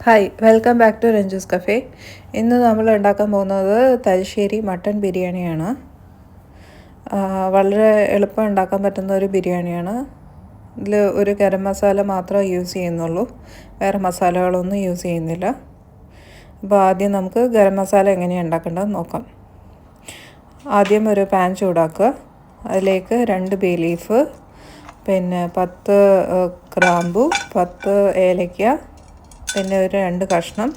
Hi, welcome back to Ranju's Cafe. ഇന്ന് നമ്മൾ ഉണ്ടാക്കാൻ പോകുന്നത് തലശ്ശേരി മട്ടൺ ബിരിയാണിയാണ്. വളരെ എളുപ്പം ഉണ്ടാക്കാൻ പറ്റുന്ന ഒരു ബിരിയാണിയാണ്. ഇതിൽ ഒരു ഗരം മസാല മാത്രമേ യൂസ് ചെയ്യുന്നുള്ളൂ, വേറെ മസാലകളൊന്നും യൂസ് ചെയ്യുന്നില്ല. അപ്പോൾ ആദ്യം നമുക്ക് ഗരം മസാല എങ്ങനെയാണ് ഉണ്ടാക്കേണ്ടത് നോക്കാം. ആദ്യം ഒരു പാൻ ചൂടാക്കുക. അതിലേക്ക് 2 ബേ ലീഫ്, പിന്നെ 10 ഗ്രാമ്പു, 10 ഏലയ്ക്ക, പിന്നെ ഒരു 2 കഷ്ണം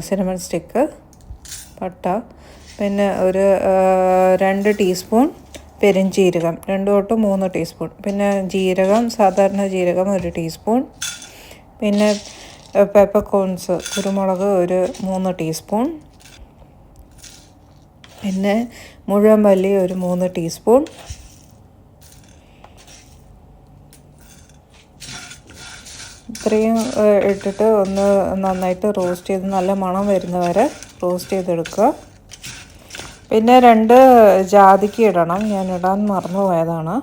സിനമൺ സ്റ്റിക്ക്, പട്ട, പിന്നെ ഒരു 2 ടീസ്പൂൺ പെരുംജീരകം, 2 തൊട്ട് 3 ടീസ്പൂൺ, പിന്നെ ജീരകം, സാധാരണ ജീരകം 1 ടീസ്പൂൺ, പിന്നെ പെപ്പർകോൺസ്, കുരുമുളക് ഒരു 3 ടീസ്പൂൺ, പിന്നെ മുഴുവൻ മല്ലി ഒരു 3 ടീസ്പൂൺ, ഇത്രയും ഇട്ടിട്ട് ഒന്ന് നന്നായിട്ട് റോസ്റ്റ് ചെയ്ത് നല്ല മണം വരുന്ന വരെ റോസ്റ്റ് ചെയ്തെടുക്കുക. പിന്നെ 2 ജാതിക്ക ഇടണം, ഞാൻ ഇടാൻ മറന്നു പോയതാണ്.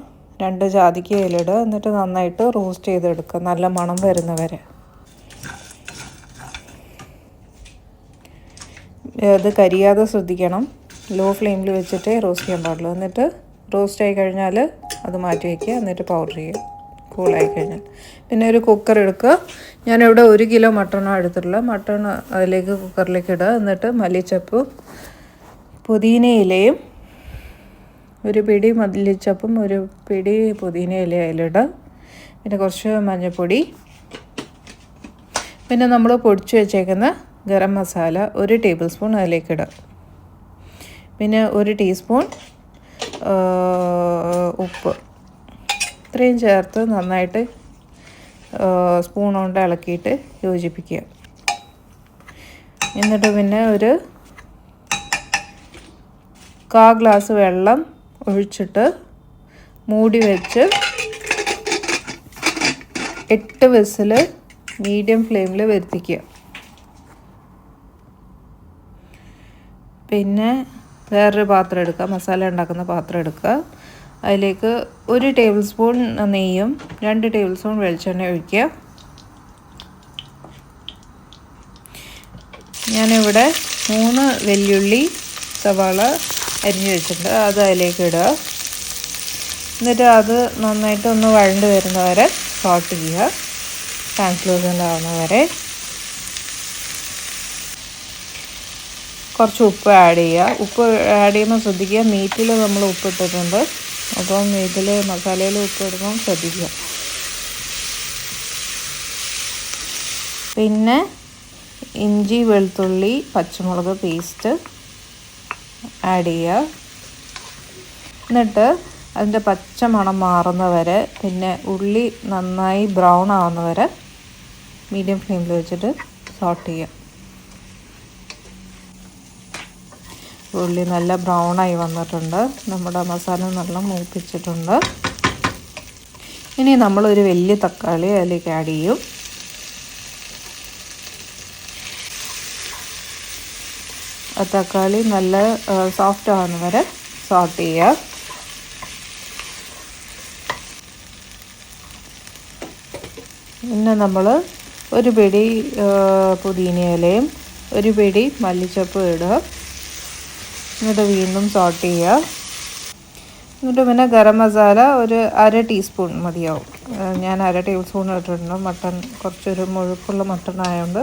2 ജാതിക്ക ഇടുക, എന്നിട്ട് നന്നായിട്ട് റോസ്റ്റ് ചെയ്തെടുക്കുക നല്ല മണം വരുന്ന വരെ. ഇത് കരിയാതെ ശ്രദ്ധിക്കണം, ലോ ഫ്ലെയിമിൽ വെച്ചിട്ടേ റോസ്റ്റ് ചെയ്യാൻ പാടുള്ളൂ. എന്നിട്ട് റോസ്റ്റ് ആയി കഴിഞ്ഞാൽ അത് മാറ്റി വയ്ക്കുക, എന്നിട്ട് പൗഡർ ചെയ്യുക കൂളായി കഴിഞ്ഞാൽ. പിന്നെ ഒരു കുക്കർ എടുക്കുക. ഞാനിവിടെ 1 കിലോ മട്ടണാണ് എടുത്തിട്ടുള്ള. മട്ടൺ അതിലേക്ക് കുക്കറിലേക്ക് ഇടുക. എന്നിട്ട് മല്ലിച്ചപ്പും പുതിന ഇലയും, ഒരു പിടി മല്ലിച്ചപ്പും ഒരു പിടി പുതിന ഇല അതിലിടുക. പിന്നെ കുറച്ച് മഞ്ഞൾപ്പൊടി, പിന്നെ നമ്മൾ പൊടിച്ച് വെച്ചേക്കുന്ന ഗരം മസാല 1 ടേബിൾ സ്പൂൺ അതിലേക്ക് ഇടുക. പിന്നെ 1 ടീസ്പൂൺ ഉപ്പ്, ഇത്രയും ചേർത്ത് നന്നായിട്ട് സ്പൂൺ കൊണ്ട് ഇളക്കിയിട്ട് യോജിപ്പിക്കുക. എന്നിട്ട് പിന്നെ ഒരു 1/4 ഗ്ലാസ് വെള്ളം ഒഴിച്ചിട്ട് മൂടി വെച്ച് 8 വിസിൽ മീഡിയം ഫ്ലെയിമിൽ വരുത്തിക്കുക. പിന്നെ വേറൊരു പാത്രം എടുക്കുക, മസാല ഉണ്ടാക്കുന്ന പാത്രം എടുക്കുക. അതിലേക്ക് 1 ടേബിൾ സ്പൂൺ നെയ്യും 2 ടേബിൾ സ്പൂൺ വെളിച്ചെണ്ണ ഒഴിക്കുക. ഞാനിവിടെ 3 വെല്ലുള്ളി സവാള അരിഞ്ഞ് വെച്ചിട്ടുണ്ട്, അത് അതിലേക്ക് ഇടുക. എന്നിട്ട് അത് നന്നായിട്ട് ഒന്ന് വഴണ്ട് വരുന്നവരെ സോട്ട് ചെയ്യുക, ട്രാൻസ്ലൂസൻ്റ് ആവുന്നവരെ. കുറച്ച് ഉപ്പ് ആഡ് ചെയ്യുക. ഉപ്പ് ആഡ് ചെയ്യുമ്പോൾ ശ്രദ്ധിക്കുക, മീറ്റിൽ നമ്മൾ ഉപ്പിട്ടിട്ടുണ്ട്, അപ്പം ഇതിൽ മസാലയിൽ ഉപ്പിടുമ്പോൾ ശ്രദ്ധിക്കുക. പിന്നെ ഇഞ്ചി വെളുത്തുള്ളി പച്ചമുളക് പേസ്റ്റ് ആഡ് ചെയ്യുക. എന്നിട്ട് അതിൻ്റെ പച്ച മണം മാറുന്നവരെ, പിന്നെ ഉള്ളി നന്നായി ബ്രൗൺ ആവുന്നവരെ മീഡിയം ഫ്ലെയിമിൽ വെച്ചിട്ട് സോട്ട് ചെയ്യുക. ഉള്ളി നല്ല ബ്രൗണായി വന്നിട്ടുണ്ട്, നമ്മുടെ മസാല നല്ല മൂപ്പിച്ചിട്ടുണ്ട്. ഇനി നമ്മളൊരു വലിയ തക്കാളി അതിലേക്ക് ആഡ് ചെയ്യും. ആ തക്കാളി നല്ല സോഫ്റ്റ് ആവുന്ന വരെ സോട്ട് ചെയ്യുക. പിന്നെ നമ്മൾ ഒരു പിടി പുതിന ഇലയും 1 പിടി മല്ലിച്ചപ്പും ഇടുക. എന്നിട്ട് വീണ്ടും സോട്ട് ചെയ്യുക. എന്നിട്ട് പിന്നെ ഗരം മസാല ഒരു 1/2 ടീസ്പൂൺ മതിയാവും. ഞാൻ 1/2 ടേബിൾ സ്പൂൺ ഇട്ടിട്ടുണ്ട്. മട്ടൺ കുറച്ചൊരു മുഴുപ്പുള്ള മട്ടൺ ആയതുകൊണ്ട്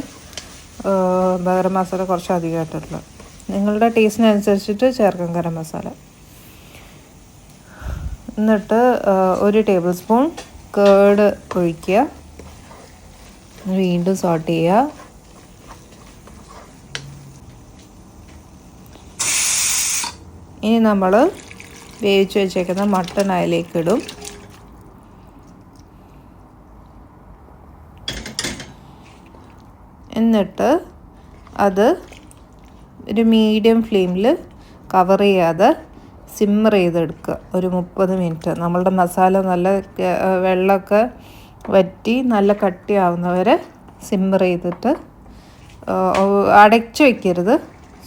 ഗരം മസാല കുറച്ച് അധികം ഇട്ടിട്ടുള്ളൂ. നിങ്ങളുടെ ടേസ്റ്റിനനുസരിച്ചിട്ട് ചേർക്കാം ഗരം മസാല. എന്നിട്ട് 1 ടേബിൾ സ്പൂൺ കേർഡ് ഒഴിക്കുക. വീണ്ടും സോട്ട് ചെയ്യുക. ഇനി നമ്മൾ വേവിച്ച് വെച്ചേക്കുന്ന മട്ടൺ അതിലേക്ക് ഇടും. എന്നിട്ട് അത് ഒരു മീഡിയം ഫ്ലെയിമിൽ കവർ ചെയ്യാതെ സിമ്മർ ചെയ്തെടുക്കുക ഒരു 30 മിനിറ്റ്. നമ്മളുടെ മസാല നല്ല വെള്ളമൊക്കെ വറ്റി നല്ല കട്ടിയാവുന്നവരെ സിമ്മർ ചെയ്തിട്ട് അടച്ച് വയ്ക്കരുത്,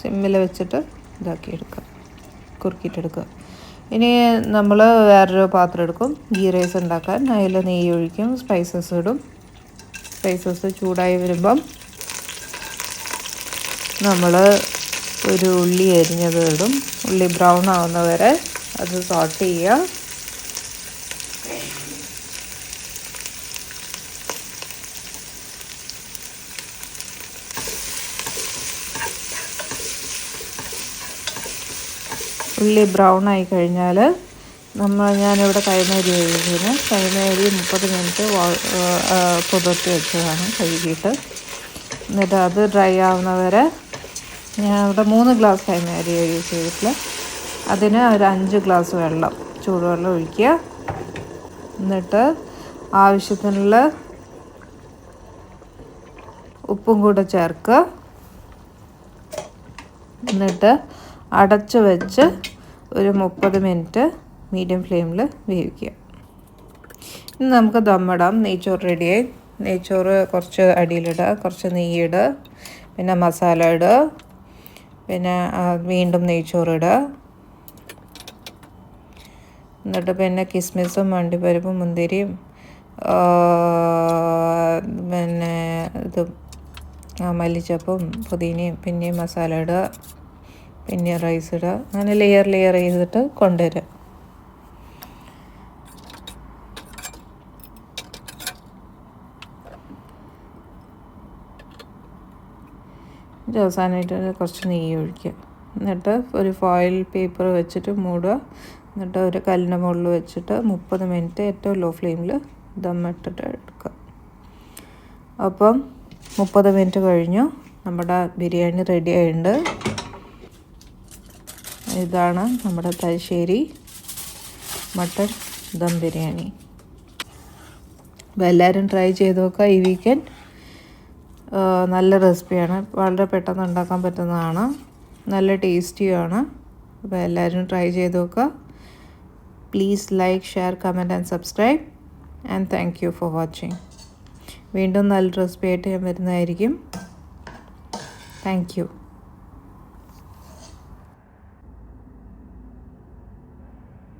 സിമ്മിൽ വെച്ചിട്ട് ഇതാക്കിയെടുക്കുക, കുറുക്കിയിട്ടെടുക്കുക. ഇനി നമ്മൾ വേറൊരു പാത്രം എടുക്കും, ഗീ റൈസ് ഉണ്ടാക്കാൻ. അതിൽ നെയ്യ് ഒഴിക്കും, സ്പൈസസ് ഇടും. സ്പൈസസ് ചൂടായി വരുമ്പം നമ്മൾ ഒരു ഉള്ളി അരിഞ്ഞത് ഇടും. ഉള്ളി ബ്രൗൺ ആവുന്നവരെ അത് സോട്ട് ചെയ്യുക. ഉള്ളി ബ്രൗൺ ആയി കഴിഞ്ഞാൽ ഞാനിവിടെ കൈമേരി കഴിക്കുന്നു. കൈമേരി 30 മിനിറ്റ് കുതിർത്തി വെച്ചതാണ് കഴുകിയിട്ട്. എന്നിട്ട് അത് ഡ്രൈ ആവുന്നവരെ ഞാൻ ഇവിടെ 3 ഗ്ലാസ് കൈമേരി യൂസ് ചെയ്തിട്ടില്ല. അതിന് ഒരു 5 ഗ്ലാസ് വെള്ളം, ചൂടുവെള്ളം ഒഴിക്കുക. എന്നിട്ട് ആവശ്യത്തിനുള്ള ഉപ്പും കൂടെ ചേർക്കുക. എന്നിട്ട് അടച്ച് വെച്ച് ഒരു 30 മിനിറ്റ് മീഡിയം ഫ്ലെയിമിൽ വേവിക്കുക. ഇനി നമുക്ക് ദമ്മിടാം. നെയ്ച്ചോറ് റെഡിയായി. നെയ്ച്ചോറ് കുറച്ച് അടിയിലിടുക, കുറച്ച് നെയ്യിടുക, പിന്നെ മസാല ഇടുക, പിന്നെ വീണ്ടും നെയ്ച്ചോറ് ഇടുക. എന്നിട്ട് പിന്നെ കിസ്മിസും അണ്ടിപ്പരിപ്പും മുന്തിരിയും പിന്നെ മല്ലിച്ചപ്പും പുതിനയും പിന്നെയും മസാല ഇടുക, പിന്നെ റൈസ് ഇടുക. അങ്ങനെ ലെയർ ചെയ്തിട്ട് കൊണ്ടുവരിക. അവസാനമായിട്ട് കുറച്ച് നെയ്യ് ഒഴിക്കുക. എന്നിട്ട് ഒരു ഫോയിൽ പേപ്പർ വെച്ചിട്ട് മൂടുക. എന്നിട്ട് ഒരു കല്ലിൻ്റെ മുകളിൽ വെച്ചിട്ട് 30 മിനിറ്റ് ഏറ്റവും ലോ ഫ്ലെയിമിൽ ദമ്മിട്ടിട്ട് എടുക്കുക. അപ്പം 30 മിനിറ്റ് കഴിഞ്ഞു. നമ്മുടെ ബിരിയാണി റെഡി ആയിട്ടുണ്ട്. ഇതാണ് നമ്മുടെ തലശ്ശേരി മട്ടൺ ദം ബിരിയാണി. അപ്പോൾ എല്ലാവരും ട്രൈ ചെയ്ത് നോക്കുക ഈ വീക്കെൻഡ്. നല്ല റെസിപ്പിയാണ്, വളരെ പെട്ടെന്ന് ഉണ്ടാക്കാൻ പറ്റുന്നതാണ്, നല്ല ടേസ്റ്റിയുമാണ്. അപ്പോൾ എല്ലാവരും ട്രൈ ചെയ്ത് നോക്കുക. Please like, share, comment and subscribe. And thank you for watching. വീണ്ടും നല്ല റെസിപ്പി ആയിട്ട് ഞാൻ വരുന്നതായിരിക്കും. Thank you.